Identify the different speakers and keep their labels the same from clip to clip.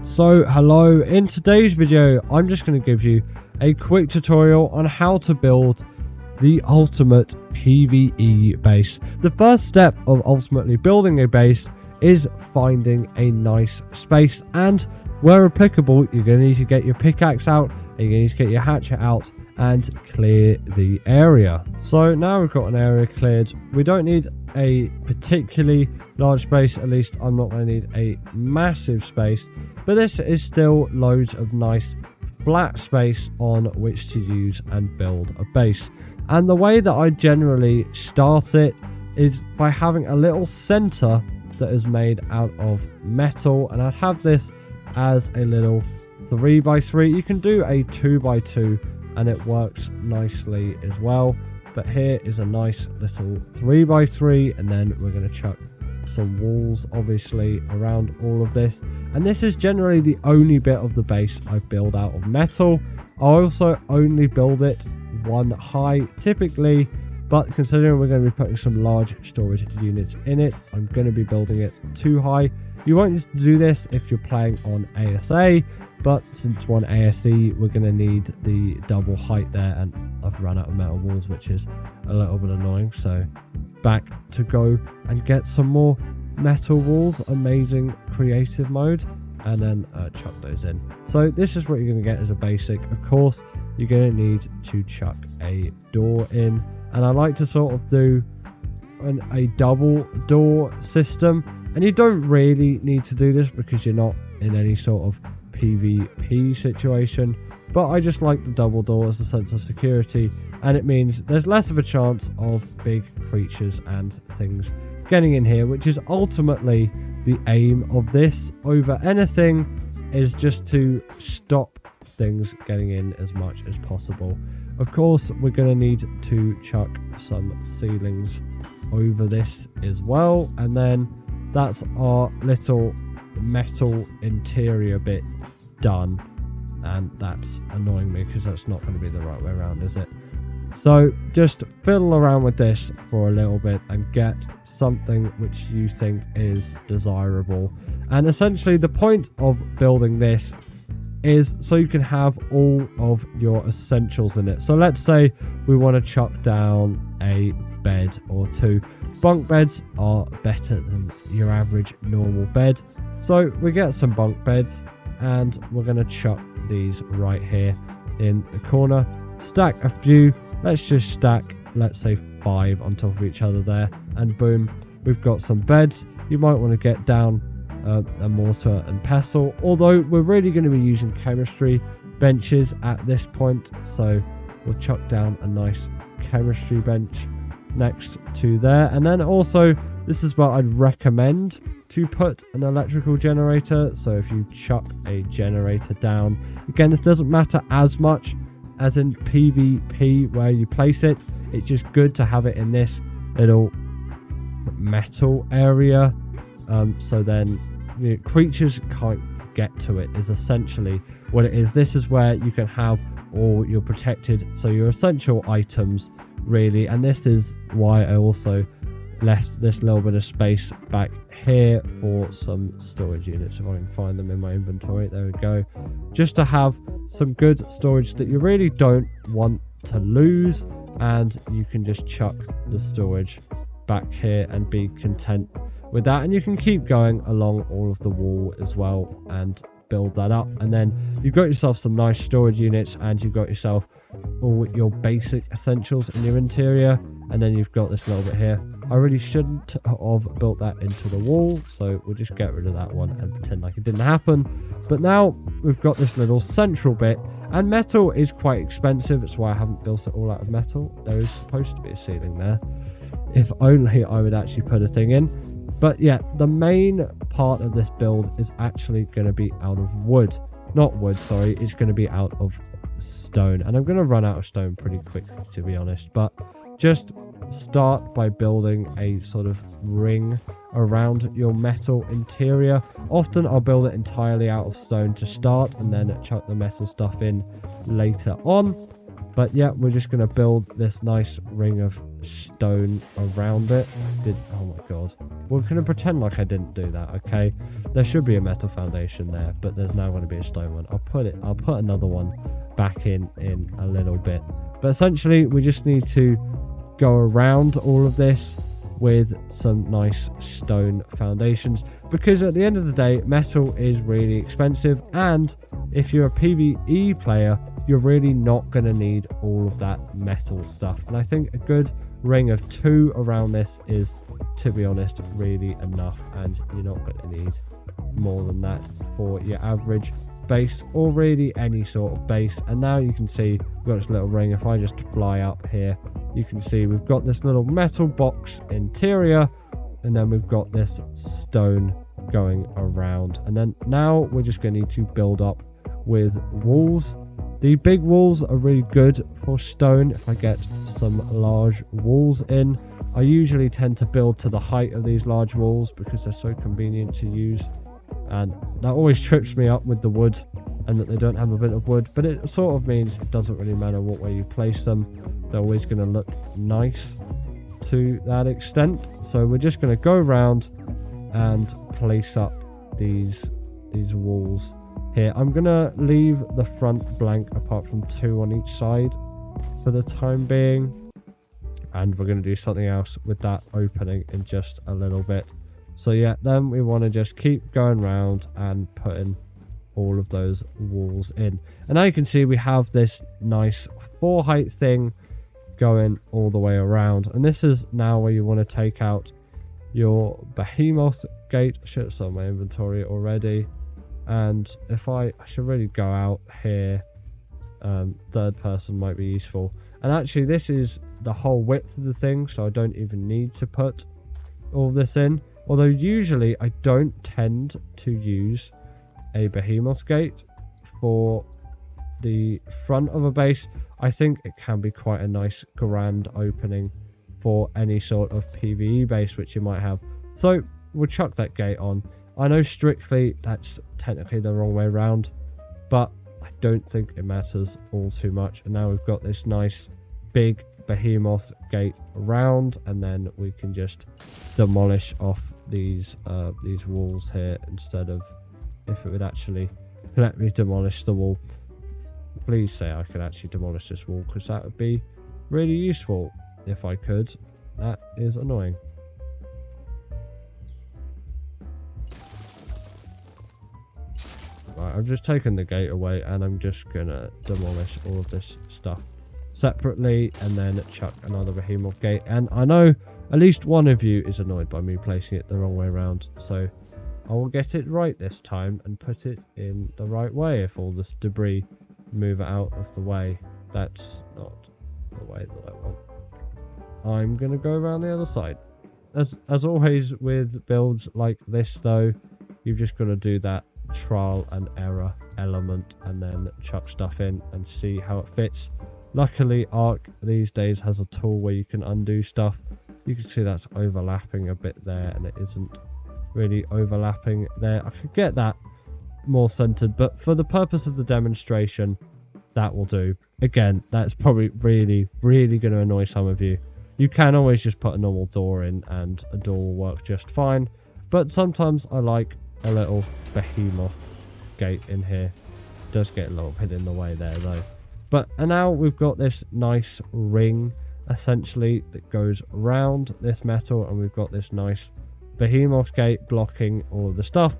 Speaker 1: So hello, in today's video I'm just going to give you a quick tutorial on how to build the ultimate PvE base. The first step of ultimately building a base is finding a nice space, and where applicable you're going to need to get your pickaxe out and you're going to need to get your hatchet out and clear the area. So now we've got an area cleared. We don't need a particularly large space, at least I'm not going to need a massive space, but this is still loads of nice flat space on which to use and build a base. And the way that I generally start it is by having a little center that is made out of metal, and I'd have this as a little 3x3. You can do a 2x2 and it works nicely as well, but here is a nice little 3x3, and then we're going to chuck some walls obviously around all of this. And this is generally the only bit of the base I build out of metal. I also only build it one high typically, but considering we're going to be putting some large storage units in it, I'm going to be building it two high. You won't need to do this if you're playing on ASA, but since we're on ASE, we're going to need the double height there, and I've run out of metal walls, which is a little bit annoying. So back to go and get some more metal walls. Amazing creative mode, and then chuck those in. So this is what you're going to get as a basic. Of course, you're going to need to chuck a door in, and I like to sort of do a double door system. And you don't really need to do this because you're not in any sort of PvP situation, but I just like the double door as a sense of security, and it means there's less of a chance of big creatures and things getting in here, which is ultimately the aim of this over anything, is just to stop things getting in as much as possible. Of course, we're going to need to chuck some ceilings over this as well, and then that's our little metal interior bit done. And that's annoying me because that's not going to be the right way around, is it? So just fiddle around with this for a little bit and get something which you think is desirable. And essentially the point of building this is so you can have all of your essentials in it. So let's say we want to chuck down a bed or two. Bunk beds are better than your average normal bed, so we get some bunk beds, and we're going to chuck these right here in the corner. Stack a few. Let's just stack, let's say 5 on top of each other there, and boom, we've got some beds. You might want to get down a mortar and pestle, although we're really going to be using chemistry benches at this point, so we'll chuck down a nice chemistry bench next to there. And then also, this is what I'd recommend to put an electrical generator. So if you chuck a generator down, again, it doesn't matter as much as in PvP where you place it. It's just good to have it in this little metal area, so then creatures can't get to it, is essentially what it is. This is where you can have all your protected, so your essential items really. And this is why I also left this little bit of space back here for some storage units, if I can find them in my inventory. There we go, just to have some good storage that you really don't want to lose, and you can just chuck the storage back here and be content with that. And you can keep going along all of the wall as well and build that up, and then you've got yourself some nice storage units, and you've got yourself all your basic essentials in your interior. And then you've got this little bit here. I really shouldn't have built that into the wall, so we'll just get rid of that one and pretend like it didn't happen. But now we've got this little central bit, and metal is quite expensive. That's why I haven't built it all out of metal. There is supposed to be a ceiling there. If only I would actually put a thing in. But yeah, the main part of this build is actually going to be out of wood. Not wood, sorry. It's going to be out of stone. And I'm going to run out of stone pretty quickly, to be honest. But just start by building a sort of ring around your metal interior. Often I'll build it entirely out of stone to start, and then chuck the metal stuff in later on. But yeah, we're just going to build this nice ring of stone around it. Oh my god. We're going to pretend like I didn't do that, okay? There should be a metal foundation there, but there's now going to be a stone one. I'll put another one back in a little bit. But essentially, we just need to go around all of this with some nice stone foundations, because at the end of the day, metal is really expensive, and if you're a PvE player, you're really not going to need all of that metal stuff. And I think a good ring of 2 around this is, to be honest, really enough, and you're not going to need more than that for your average base, or really any sort of base. And now you can see we've got this little ring. If I just fly up here, you can see we've got this little metal box interior, and then we've got this stone going around. And then now we're just going to need to build up with walls. The big walls are really good for stone. If I get some large walls in, I usually tend to build to the height of these large walls because they're so convenient to use. And that always trips me up with the wood, and that they don't have a bit of wood, but it sort of means it doesn't really matter what way you place them. They're always going to look nice to that extent. So we're just going to go around and place up these walls here. I'm going to leave the front blank apart from 2 on each side for the time being, and we're going to do something else with that opening in just a little bit. So yeah, then we want to just keep going around and putting all of those walls in. And now you can see we have this nice 4 height thing going all the way around. And this is now where you want to take out your behemoth gate. I should have sold my inventory already. And if I should really go out here. Third person might be useful. And actually this is the whole width of the thing, so I don't even need to put all this in. Although usually I don't tend to use a behemoth gate for the front of a base. I think it can be quite a nice grand opening for any sort of PvE base which you might have. So we'll chuck that gate on. I know strictly that's technically the wrong way around, but I don't think it matters all too much. And now we've got this nice big behemoth gate around, and then we can just demolish off these walls here, instead of, if it would actually let me demolish the wall. Please say I could actually demolish this wall, because that would be really useful if I could. That is annoying. Right, I've just taken the gate away, and I'm just gonna demolish all of this stuff separately, and then chuck another behemoth gate. And I know at least one of you is annoyed by me placing it the wrong way around, so I will get it right this time and put it in the right way. If all this debris move it out of the way, that's not the way that I want. I'm gonna go around the other side. As always with builds like this though, you've just got to do that trial and error element, and then chuck stuff in and see how it fits. Luckily Ark these days has a tool where you can undo stuff. You can see that's overlapping a bit there, and it isn't really overlapping there. I could get that more centered, but for the purpose of the demonstration, that will do. Again, that's probably really going to annoy some of you. You can always just put a normal door in and a door will work just fine, but sometimes I like a little behemoth gate in here. It does get a little bit in the way there though. But and now we've got this nice ring essentially that goes around this metal, and we've got this nice behemoth gate blocking all of the stuff.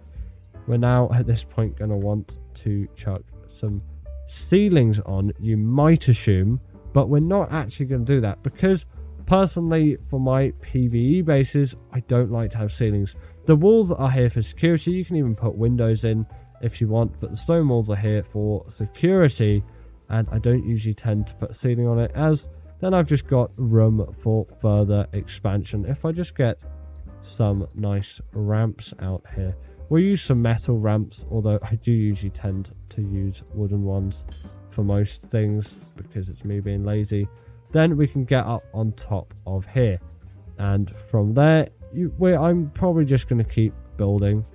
Speaker 1: We're now at this point going to want to chuck some ceilings on, you might assume, but we're not actually going to do that, because personally for my PvE bases I don't like to have ceilings. The walls are here for security. You can even put windows in if you want, but the stone walls are here for security, and I don't usually tend to put a ceiling on it, as then I've just got room for further expansion. If I just get some nice ramps out here, we'll use some metal ramps, although I do usually tend to use wooden ones for most things because it's me being lazy. Then we can get up on top of here, and from there I'm probably just going to keep building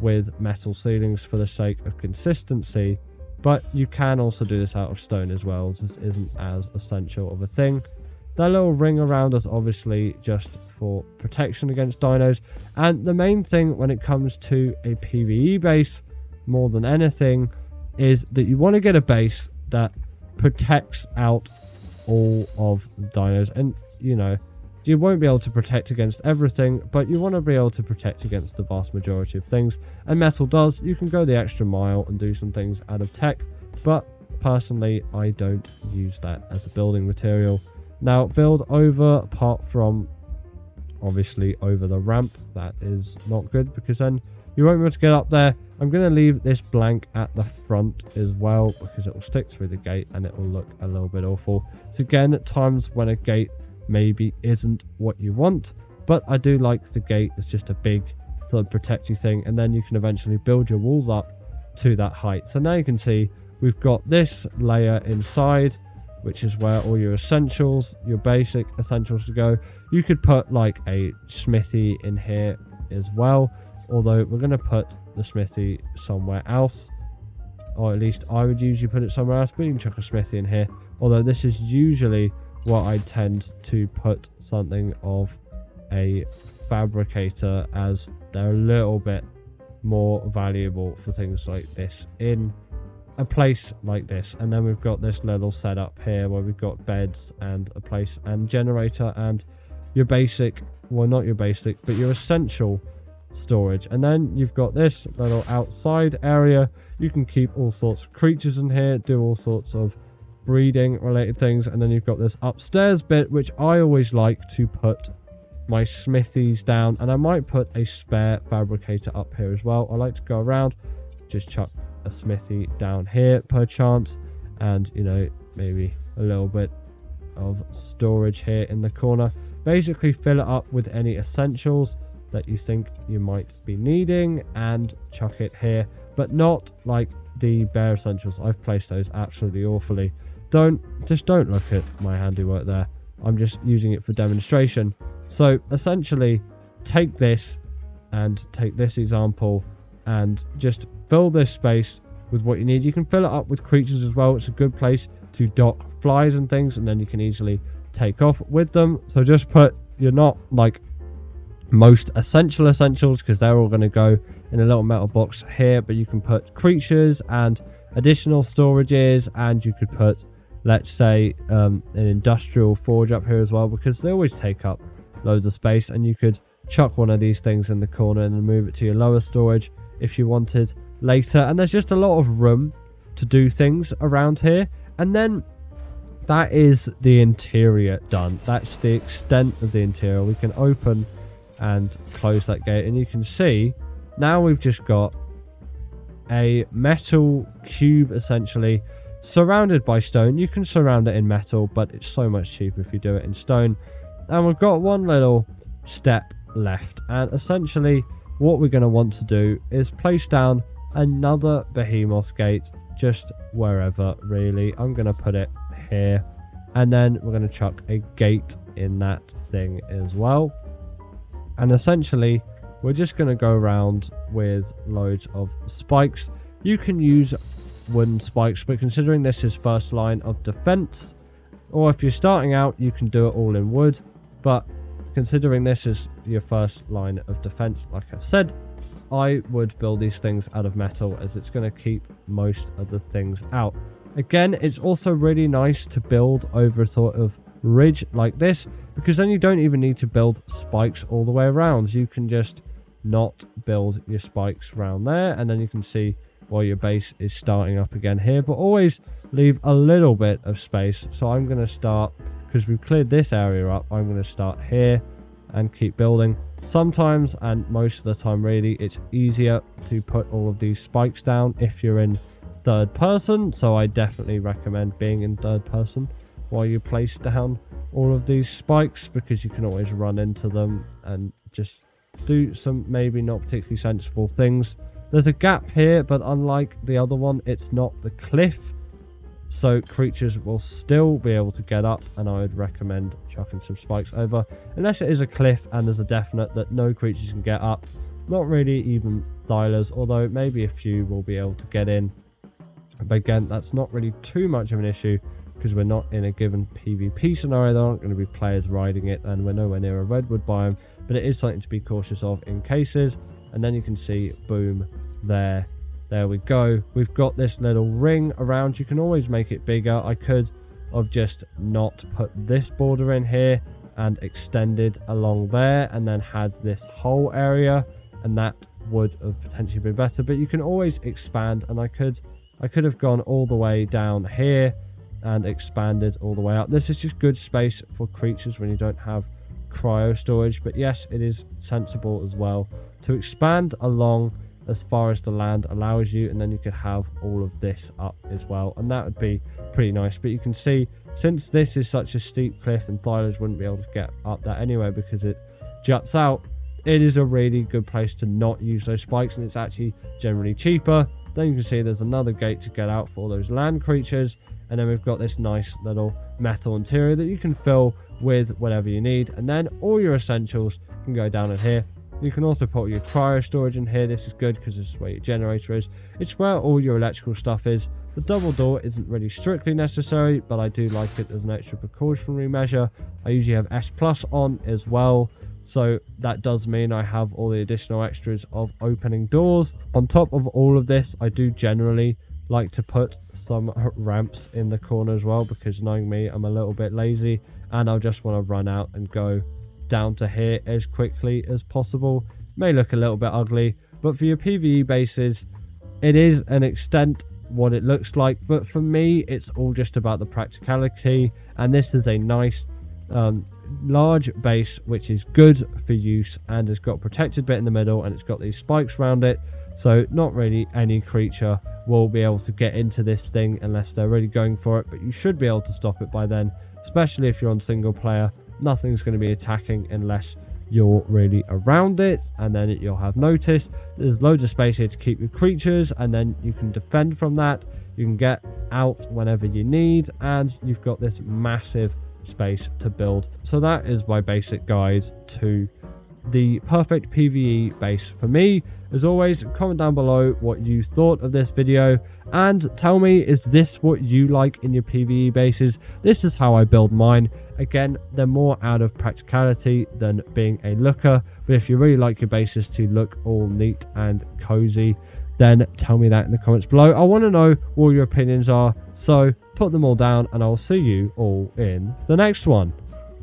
Speaker 1: with metal ceilings for the sake of consistency, but you can also do this out of stone as well. This isn't as essential of a thing. That little ring around us obviously just for protection against dinos, and the main thing when it comes to a PvE base more than anything is that you want to get a base that protects out all of the dinos. And you know, you won't be able to protect against everything, but you want to be able to protect against the vast majority of things, and metal does. You can go the extra mile and do some things out of tech, but personally I don't use that as a building material. Now build over, apart from obviously over the ramp. That is not good because then you won't be able to get up there. I'm going to leave this blank at the front as well because it will stick through the gate and it will look a little bit awful. So again, at times when a gate maybe isn't what you want, but I do like the gate as just a big sort of protecty thing, and then you can eventually build your walls up to that height. So now you can see we've got this layer inside, which is where all your essentials, your basic essentials to go. You could put like a smithy in here as well, although we're going to put the smithy somewhere else, or at least I would usually put it somewhere else, but you can chuck a smithy in here, although this is usually what I tend to put something of a fabricator, as they're a little bit more valuable for things like this in a place like this. And then we've got this little setup here where we've got beds and a place and generator and your basic, well not your basic, but your essential storage. And then you've got this little outside area. You can keep all sorts of creatures in here, do all sorts of breeding related things. And then you've got this upstairs bit, which I always like to put my smithies down, and I might put a spare fabricator up here as well. I like to go around, just chuck a smithy down here per chance, and you know, maybe a little bit of storage here in the corner. Basically fill it up with any essentials that you think you might be needing and chuck it here, but not like the bare essentials. I've placed those absolutely awfully. Don't look at my handiwork there. I'm just using it for demonstration. So essentially take this and take this example and just fill this space with what you need. You can fill it up with creatures as well. It's a good place to dock flies and things, and then you can easily take off with them. So just put, you're not like most essentials because they're all going to go in a little metal box here, but you can put creatures and additional storages, and you could put, let's say, an industrial forge up here as well, because they always take up loads of space. And you could chuck one of these things in the corner and then move it to your lower storage if you wanted later. And there's just a lot of room to do things around here. And then that is the interior done. That's the extent of the interior. We can open and close that gate, and you can see now we've just got a metal cube essentially surrounded by stone. You can surround it in metal, but it's so much cheaper if you do it in stone. And we've got one little step left, and essentially what we're going to want to do is place down another behemoth gate just wherever really. I'm going to put it here, and then we're going to chuck a gate in that thing as well. And essentially we're just going to go around with loads of spikes. You can use wooden spikes, but considering this is first line of defense, or if you're starting out, you can do it all in wood, but considering this is your first line of defense, like I've said, I would build these things out of metal, as it's going to keep most of the things out. Again, it's also really nice to build over a sort of ridge like this, because then you don't even need to build spikes all the way around. You can just not build your spikes around there, and then you can see while your base is starting up again here, but always leave a little bit of space. So I'm going to start, because we've cleared this area up, I'm going to start here and keep building. Sometimes, and most of the time really, it's easier to put all of these spikes down if you're in third person, so I definitely recommend being in third person while you place down all of these spikes, because you can always run into them and just do some maybe not particularly sensible things. There's a gap here, but unlike the other one, it's not the cliff, so creatures will still be able to get up, and I would recommend chucking some spikes over, unless it is a cliff and there's a definite that no creatures can get up. Not really even Thylers, although maybe a few will be able to get in But again, that's not really too much of an issue because we're not in a given PvP scenario. There aren't going to be players riding it, and we're nowhere near a redwood biome, but it is something to be cautious of in cases. And then you can see, boom, there we go. We've got this little ring around. You can always make it bigger. I could have just not put this border in here and extended along there and then had this whole area, and that would have potentially been better. But you can always expand, and I could have gone all the way down here and expanded all the way up. This is just good space for creatures when you don't have cryo storage. But yes, it is sensible as well to expand along as far as the land allows you, and then you could have all of this up as well, and that would be pretty nice. But you can see, since this is such a steep cliff and Thylers wouldn't be able to get up that anyway because it juts out, it is a really good place to not use those spikes, and it's actually generally cheaper. Then you can see there's another gate to get out for those land creatures, and then we've got this nice little metal interior that you can fill with whatever you need, and then all your essentials can go down in here. You can also put your cryo storage in here. This is good because this is where your generator is. It's where all your electrical stuff is. The double door isn't really strictly necessary, but I do like it as an extra precautionary measure. I usually have S+ on as well, so that does mean I have all the additional extras of opening doors. On top of all of this, I do generally like to put some ramps in the corner as well, because knowing me, I'm a little bit lazy and I'll just want to run out and go down to here as quickly as possible. May look a little bit ugly, but for your PvE bases, it is an extent what it looks like. But for me, it's all just about the practicality, and this is a nice large base which is good for use and has got a protected bit in the middle, and it's got these spikes around it, so not really any creature will be able to get into this thing unless they're really going for it. But you should be able to stop it by then, especially if you're on single player. Nothing's going to be attacking unless you're really around it, and then you'll have notice there's loads of space here to keep your creatures, and then you can defend from that. You can get out whenever you need, and you've got this massive space to build. So that is my basic guide to the perfect PvE base for me. As always, comment down below what you thought of this video, and tell me, is this what you like in your PvE bases? This is how I build mine. Again, they're more out of practicality than being a looker, but if you really like your bases to look all neat and cozy, then tell me that in the comments below. I want to know what your opinions are, so put them all down, and I'll see you all in the next one.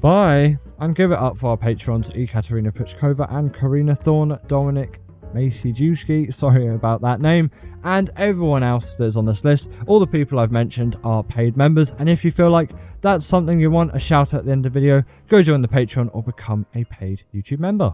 Speaker 1: Bye. And give it up for our patrons, Ekaterina Puchkova and Karina Thorne, Dominic Macy-Juski, sorry about that name, and everyone else that's on this list. All the people I've mentioned are paid members, and if you feel like that's something you want a shout out at the end of the video, go join the Patreon or become a paid YouTube member.